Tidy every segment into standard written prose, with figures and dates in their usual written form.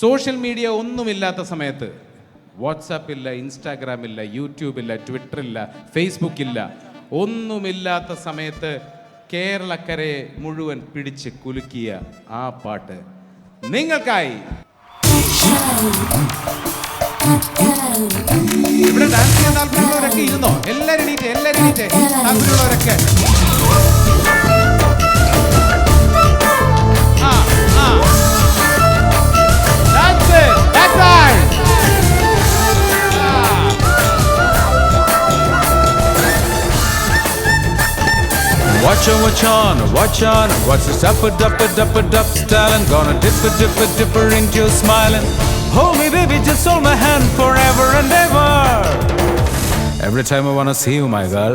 Social media ഒന്നുമില്ലാത്ത സമയത്ത് WhatsApp ഇല്ല, ഇൻസ്റ്റാഗ്രാം ഇല്ല, യൂട്യൂബ് ഇല്ല, ട്വിറ്റർ ഇല്ല, ഫേസ്ബുക്ക് ഇല്ല, ഒന്നുമില്ലാത്ത സമയത്ത് കേരളക്കരയെ മുഴുവൻ പിടിച്ച് കുലുക്കിയ ആ പാട്ട് നിങ്ങൾക്കായി. ഇവിടെ ഡാൻസ് ചെയ്യാൻ താല്പര്യമുള്ളവരൊക്കെ ഇരുന്നോ? എല്ലാവരും എണീറ്റ് താല്പര്യമുള്ളവരൊക്കെ. Watch on, what's this up style? I'm gonna dip into your smiling. Hold me baby, just hold my hand forever and ever. Every time I wanna see you my girl.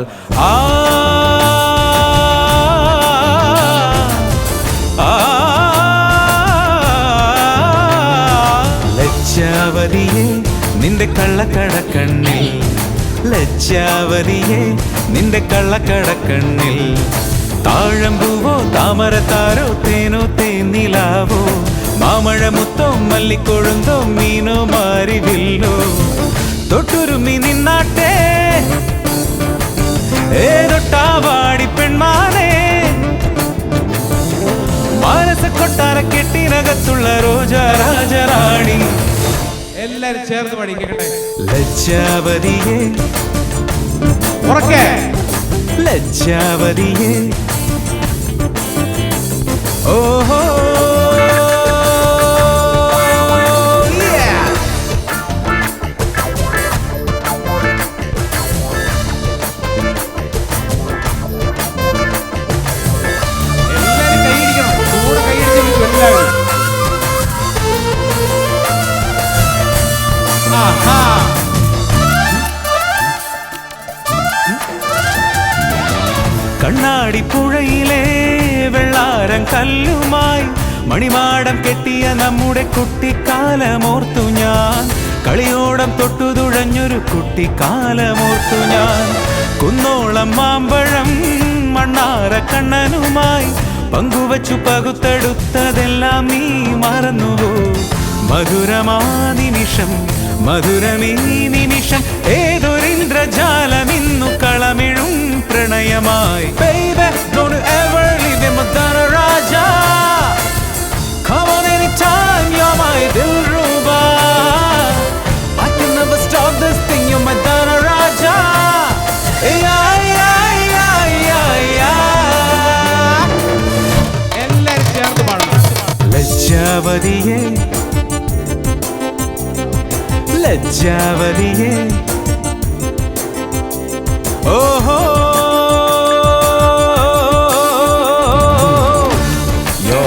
ലജ്ജാവതിയേ നിന്റെ കള്ളക്കടക്കണ്ണിൽ, ലജ്ജാവതിയേ നിന്റെ കള്ളക്കടക്കണ്ണിൽ, താഴമ്പൂവോ താമരത്താരോ തേനോ തേന്നിലാവോ, മാമഴമുത്തോ മല്ലിക്കൊഴുന്തോ മീനോ മാരിവില്ലോ, തൊട്ടുരുമി നിന്നാട്ടെ ഏതൊട്ടാവാടി പെൺമാനേ, മാനസ കൊട്ടാര കെട്ടിനകത്തുള്ള രോജാ രാജറാണി. എല്ലാരും ചേർന്ന് പാടി കേട്ടെ. ലജ്ജാവതിയേ ഉറക്കെ, ലജ്ജാവതിയേ ഓഹോ കണ്ണാടിപ്പുഴയിലെ വെള്ളാരം കല്ലുമായി മണിമാടം കെട്ടിയ നമ്മുടെ കുട്ടിക്കാലമോർത്തു ഞാൻ, കളിയോടം തൊട്ടു തുഴഞ്ഞൊരു കുട്ടിക്കാലമോർത്തു ഞാൻ, കുന്നോളം മാമ്പഴം മണ്ണാറ കണ്ണനുമായി പങ്കുവച്ചു പകുത്തെടുത്തതെല്ലാം നീ മറന്നുവോ, മധുരമാ നിമിഷം മധുരമീ നിമിഷം, ഏതൊരിന്ദ്രജാലമിന്നു കളമിഴും പ്രണയമായി. Baby, don't you ever leave me, Madonna Raja. Come on anytime, you're my Dilruba. I can never stop this thing, you're Madonna Raja. എല്ലാരും ചേർന്ന് പാടണം. ലജ്ജാവതിയേ ലജ്ജാവതിയേ ഓഹോ yo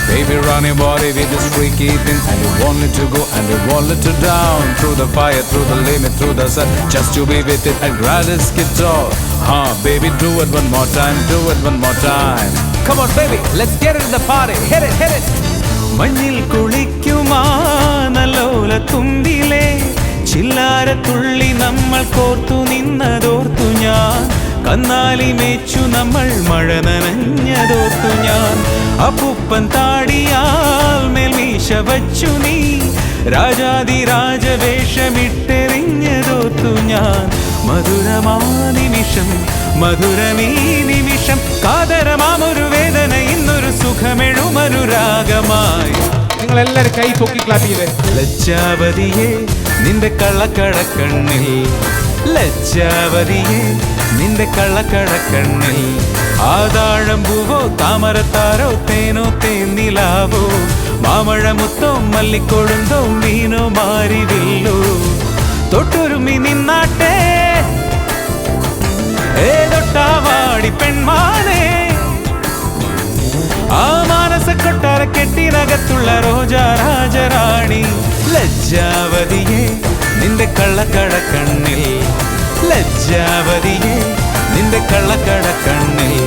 baby run your body with this freaky thing, and you want it to go and you want it to down, through the fire, through the limit, through the sun, just to be with it and grab this guitar. Baby do it one more time, do it one more time. Come on baby, let's get into the party, hit it. മഞ്ഞിൽ കുളിക്കുമാനലോല തുമ്പിലെ ചില്ലാരത്തുള്ളി നമ്മൾ കോർത്തു നിന്നതോർത്തു ഞാൻ, കന്നാലി മേച്ചു നമ്മൾ മഴ നനഞ്ഞതോർത്തു ഞാൻ, അപ്പൂപ്പൻ താടിയാൽ മേൽമീശ വച്ചു നീ രാജാതിരാജവേഷമിട്ടെറിഞ്ഞതോർത്തു ഞാൻ, മധുരമാ നിമിഷം മധുരമീ നിമിഷം, കാതരമാമൊരു വേദന ഇന്നൊരു സുഖമെഴുമനുരാഗമായി. നിങ്ങൾ എല്ലാരും കൈ പൊക്കി ക്ലാപ്പ് ചെയ്തേ. ലജ്ജാവതിയേ നിന്റെ കള്ളക്കടക്കണ്ണിൽ, ലജ്ജാവതിയേ നിന്റെ കള്ളക്കടക്കണ്ണിൽ, ആതാഴമ്പൂവോ താമരത്താരോ തേനോ തേന്നിലാവോ, മാമഴമുത്തോ മല്ലിക്കൊഴുന്തോ മീനോ മാരിവില്ലോ, തൊട്ടുരുമി നിന്നാട്ടെ ഏതൊട്ടാവാടി പെൺമാനേ, ആ മാനസ കൊട്ടാര കെട്ടിനകത്തുള്ള രോജാ രാജറാണി. ലജ്ജാവതിയേ നിന്റെ കള്ളക്കടക്കണ്ണിൽ, ലജ്ജാവതിയേ നിന്റെ കള്ളക്കടക്കണ്ണിൽ.